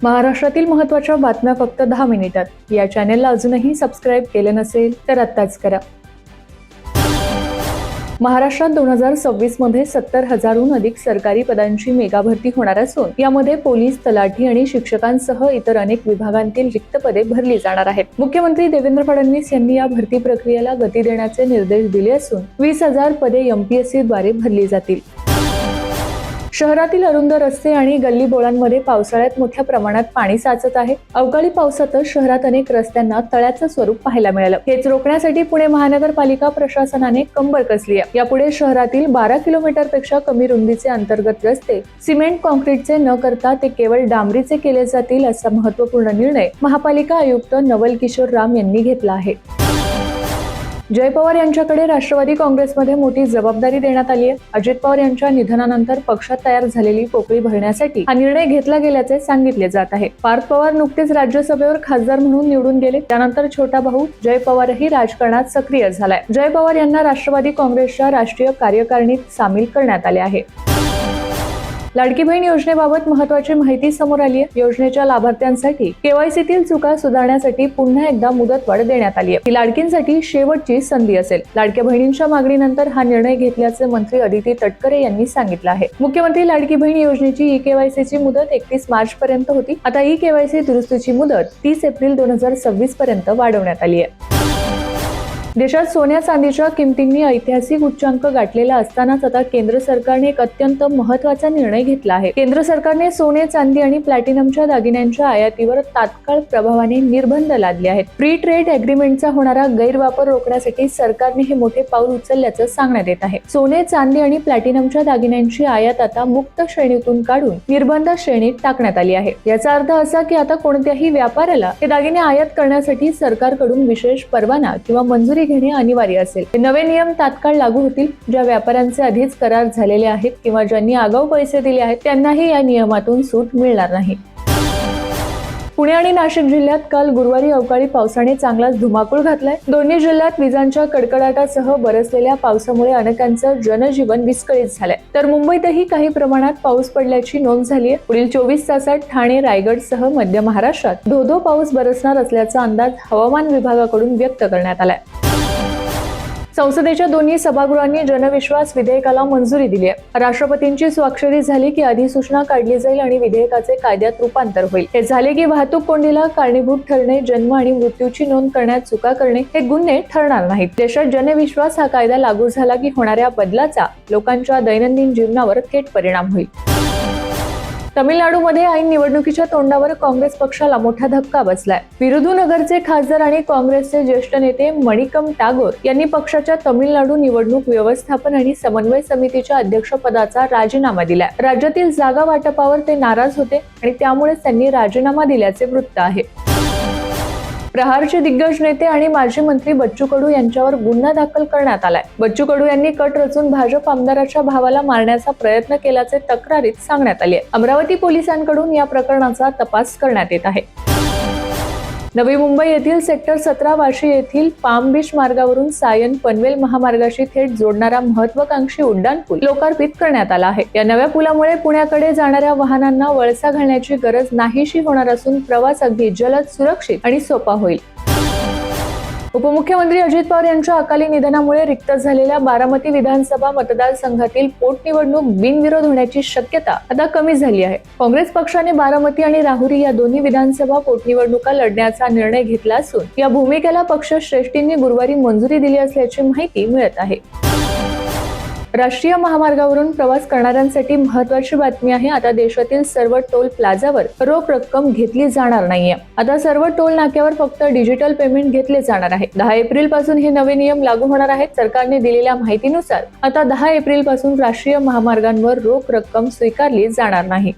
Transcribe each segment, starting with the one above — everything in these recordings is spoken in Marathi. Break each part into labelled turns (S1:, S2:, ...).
S1: महाराष्ट्रातील महत्त्वाच्या बातम्या फक्त 10 मिनिटात। या चॅनेलला अजूनही सबस्क्राईब केले नसेल तर आत्ताच करा। महाराष्ट्रात 2026 मध्ये 70,000हून अधिक सरकारी पदांची मेगा भरती होणार असून यामध्ये पोलीस, तलाठी आणि शिक्षकांसह इतर अनेक विभागांतील रिक्त पदे भरली जाणार आहेत। मुख्यमंत्री देवेंद्र फडणवीस यांनी या भरती प्रक्रियेला गती देण्याचे निर्देश दिले असून 20,000 पदे एमपीएससी द्वारे भरली जातील। शहरातील अरुंद रस्ते आणि गल्ली बोळांमध्ये पावसाळ्यात मोठ्या प्रमाणात पाणी साचत आहे। अवकाळी पावसातच शहरात अनेक रस्त्यांना तळ्याचं स्वरूप पाहायला मिळालं। हेच रोखण्यासाठी पुणे महानगरपालिका प्रशासनाने कंबर कसली आहे। यापुढे शहरातील 12 किलोमीटरपेक्षा कमी रुंदीचे अंतर्गत रस्ते सिमेंट कॉन्क्रीटचे न करता ते केवळ डांबरीचे केले जातील असा महत्त्वपूर्ण निर्णय महापालिका आयुक्त नवल किशोर राम यांनी घेतला आहे। जय पवार यांच्याकडे राष्ट्रवादी काँग्रेसमध्ये मोठी जबाबदारी देण्यात आली आहे। अजित पवार यांच्या निधनानंतर पक्षात तयार झालेली पोकळी भरण्यासाठी हा निर्णय घेतला गेल्याचे सांगितले जात आहे। पार्थ पवार नुकतेच राज्यसभेवर खासदार म्हणून निवडून गेले। त्यानंतर छोटा भाऊ जय पवारही राजकारणात सक्रिय झालाय। जय पवार यांना राष्ट्रवादी काँग्रेसच्या राष्ट्रीय कार्यकारिणीत सामील करण्यात आले आहे। लाडकी बहीण योजनेबाबत महत्त्वाची माहिती समोर आली आहे। योजनेच्या लाभार्थ्यांसाठी केवायसीतील चुका सुधारण्यासाठी पुन्हा एकदा मुदतवाढ देण्यात आली आहे। ही लाडकींसाठी शेवटची संधी असेल। लाडक्या बहिणींच्या मागणीनंतर हा निर्णय घेतल्याचे मंत्री अदिती तटकरे यांनी सांगितलं आहे। मुख्यमंत्री लाडकी बहीण योजनेची ई-केवायसीची मुदत 31 मार्च पर्यंत होती। आता ई-केवायसी दुरुस्तीची मुदत 30 एप्रिल 2026 पर्यंत वाढवण्यात आली आहे। देशात सोन्या चांदीच्या किमतींनी ऐतिहासिक उच्चांक गाठलेला असतानाच आता केंद्र सरकारने एक अत्यंत महत्त्वाचा निर्णय घेतला आहे। केंद्र सरकारने सोने, चांदी आणि प्लॅटिनमच्या दागिन्यांच्या आयातीवर तात्काळ प्रभावाने निर्बंध लादले आहेत। फ्री ट्रेड एग्रीमेंटचा होणारा गैरवापर रोखण्यासाठी सरकारने हे मोठे पाऊल उचलल्याचं सांगण्यात येत आहे। सोने, चांदी आणि प्लॅटिनमच्या दागिन्यांची आयात आता मुक्त श्रेणीतून काढून निर्बंध श्रेणीत टाकण्यात आली आहे। याचा अर्थ असा की आता कोणत्याही व्यापाऱ्याला हे दागिने आयात करण्यासाठी सरकारकडून विशेष परवाना किंवा मंजुरी घेणे अनिवार्य असेल। हे नवे नियम तात्काळ लागू होतील। ज्या व्यापाऱ्यांचे आधीच करार झालेले आहेत किंवा ज्यांनी आगाऊ पैसे दिले आहेत त्यांनाही या नियमातून सूट मिळणार नाही। पुणे आणि नाशिक जिल्ह्यात काल गुरुवारी अवकाळी पावसाने चांगलाच धुमाकूळ घातलाय। दोन्ही जिल्ह्यात विजांच्या कडकडाटासह बरसलेल्या पावसामुळे अनेकांचं जनजीवन विस्कळीत झालंय। तर मुंबईतही काही प्रमाणात पाऊस पडल्याची नोंद झाली आहे। पुढील 24 तासात ठाणे, रायगडसह मध्य महाराष्ट्रात धो-धो पाऊस बरसणार असल्याचा अंदाज हवामान विभागाकडून व्यक्त करण्यात आलाय। संसदेच्या दोन्ही सभागृहांनी जनविश्वास विधेयकाला मंजुरी दिली आहे। राष्ट्रपतींची स्वाक्षरी झाली की अधिसूचना काढली जाईल आणि विधेयकाचे कायद्यात रूपांतर होईल। हे झाले की वाहतूक कोंडीला कारणीभूत ठरणे, जन्म आणि मृत्यूची नोंद करण्यात चुका करणे हे गुन्हे ठरणार नाहीत। देशात जनविश्वास हा कायदा लागू झाला की होणाऱ्या बदलाचा लोकांच्या दैनंदिन जीवनावर थेट परिणाम होईल। तमिळनाडूमध्ये ऐन निवडणुकीच्या तोंडावर काँग्रेस पक्षाला मोठा धक्का बसलाय। विरुधुनगरचे खासदार आणि काँग्रेसचे ज्येष्ठ नेते मणिकम टागोर यांनी पक्षाच्या तमिळनाडू निवडणूक व्यवस्थापन आणि समन्वय समितीच्या अध्यक्षपदाचा राजीनामा दिलाय। राज्यातील जागा वाटपावर ते नाराज होते आणि त्यामुळेच त्यांनी राजीनामा दिल्याचे वृत्त आहे। प्रहारचे दिग्गज नेते आणि माजी मंत्री बच्चू कडू यांच्यावर गुन्हा दाखल करण्यात आलाय। बच्चू कडू यांनी कट रचून भाजप आमदाराच्या भावाला मारण्याचा प्रयत्न केल्याचे तक्रारीत सांगण्यात आले आहे। अमरावती पोलिसांकडून या प्रकरणाचा तपास करण्यात येत आहे। नवी मुंबई येथील सेक्टर 17 वाशी येथील पाम बीच मार्गावरून सायन पनवेल महामार्गाशी थेट जोडणारा महत्वाकांक्षी उड्डाणपूल लोकार्पित करण्यात आला आहे। या नव्या पुलामुळे पुण्याकडे जाणाऱ्या वाहनांना वळसा घालण्याची गरज नाहीशी होणार असून प्रवास अगदी जलद, सुरक्षित आणि सोपा होईल। उपमुख्यमंत्री अजित पवार यांच्या अकाली निधनामुळे रिक्त झालेल्या बारामती विधानसभा मतदारसंघातील पोटनिवडणूक बिनविरोध होण्याची शक्यता आता कमी झाली आहे। काँग्रेस पक्षाने बारामती आणि राहुरी या दोन्ही विधानसभा पोटनिवडणुका लढण्याचा निर्णय घेतला असून या भूमिकेला पक्षश्रेष्ठींनी गुरुवारी मंजुरी दिली असल्याची माहिती मिळत आहे। राष्ट्रीय महामार्गावरून प्रवास करणाऱ्यांसाठी महत्त्वाची बातमी आहे। आता देशातील सर्व टोल प्लाझावर रोख रक्कम घेतली जाणार नाहीये। आता सर्व टोल नाक्यावर फक्त डिजिटल पेमेंट घेतले जाणार आहे। 10 एप्रिल पासून हे नवे नियम लागू होणार आहेत। सरकारने दिलेल्या माहितीनुसार आता 10 एप्रिल पासून राष्ट्रीय महामार्गांवर रोख रक्कम स्वीकारली जाणार नाही।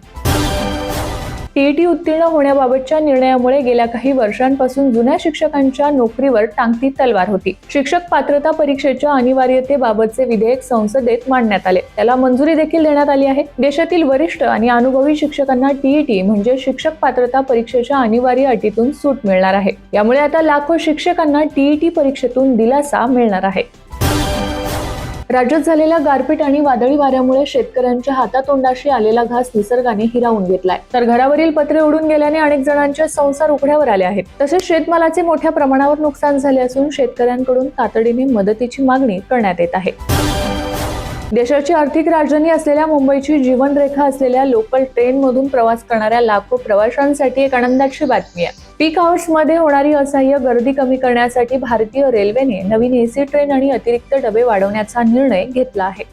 S1: टीईटी उत्तीर्ण होण्याबाबतच्या निर्णयामुळे गेल्या काही वर्षांपासून जुन्या शिक्षकांच्या नोकरीवर टांगती तलवार होती। शिक्षक पात्रता परीक्षेच्या अनिवार्यतेबाबतचे विधेयक संसदेत मांडण्यात आले। त्याला मंजुरी देखील देण्यात आली आहे। देशातील वरिष्ठ आणि अनुभवी शिक्षकांना टीईटी म्हणजे शिक्षक पात्रता परीक्षेच्या अनिवार्य अटीतून सूट मिळणार आहे। यामुळे आता लाखो शिक्षकांना टीईटी परीक्षेतून दिलासा मिळणार आहे। राज्यात झालेल्या गारपीट आणि वादळी वाऱ्यामुळे शेतकऱ्यांच्या हातातोंडाशी आलेला घास निसर्गाने हिरावून घेतलाय, तर घरावरील पत्रे उडून गेल्याने अनेक जणांचे संसार उघड्यावर आले आहेत. तसेच शेतमालाचे मोठ्या प्रमाणावर नुकसान झाले असून शेतकऱ्यांकडून तातडीने मदतीची मागणी करण्यात येत आहे. देशाची आर्थिक राजधानी असलेल्या मुंबईची जीवनरेखा असलेल्या लोकल ट्रेनमधून प्रवास करणाऱ्या लाखो प्रवाशांसाठी एक आनंदाची बातमी आहे. पीक आवर्समध्ये होणारी असह्य गर्दी कमी करण्यासाठी भारतीय रेल्वेने नवीन एसी ट्रेन आणि अतिरिक्त डबे वाढवण्याचा निर्णय घेतला आहे.